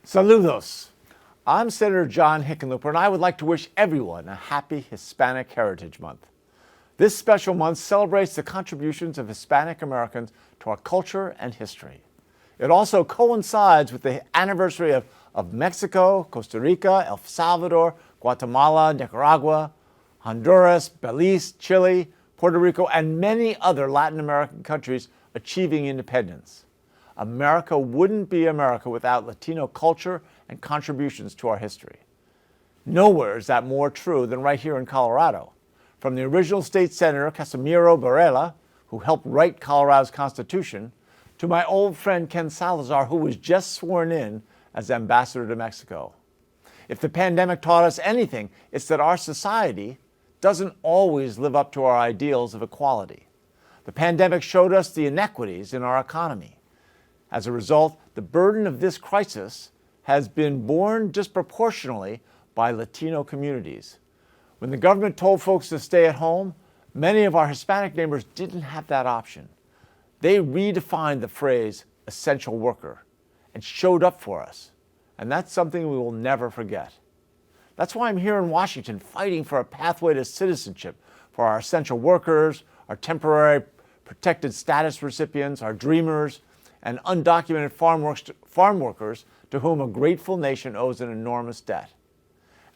Saludos. I'm Senator John Hickenlooper, and I would like to wish everyone a happy Hispanic Heritage Month. This special month celebrates the contributions of Hispanic Americans to our culture and history. It also coincides with the anniversary of Mexico, Costa Rica, El Salvador, Guatemala, Nicaragua, Honduras, Belize, Chile, Puerto Rico, and many other Latin American countries achieving independence. America wouldn't be America without Latino culture and contributions to our history. Nowhere is that more true than right here in Colorado. From the original state senator, Casimiro Varela, who helped write Colorado's Constitution, to my old friend Ken Salazar, who was just sworn in as ambassador to Mexico. If the pandemic taught us anything, it's that our society doesn't always live up to our ideals of equality. The pandemic showed us the inequities in our economy. As a result, the burden of this crisis has been borne disproportionately by Latino communities. When the government told folks to stay at home, many of our Hispanic neighbors didn't have that option. They redefined the phrase essential worker and showed up for us. And that's something we will never forget. That's why I'm here in Washington fighting for a pathway to citizenship for our essential workers, our temporary protected status recipients, our dreamers, and undocumented farm workers to whom a grateful nation owes an enormous debt.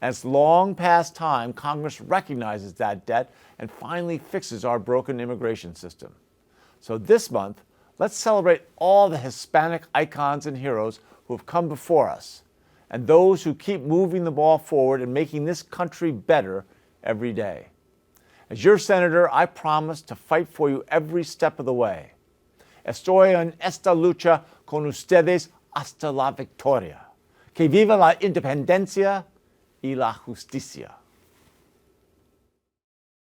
And it's long past time Congress recognizes that debt and finally fixes our broken immigration system. So this month, let's celebrate all the Hispanic icons and heroes who have come before us, and those who keep moving the ball forward and making this country better every day. As your senator, I promise to fight for you every step of the way. Estoy en esta lucha con ustedes hasta la victoria. Que viva la independencia y la justicia.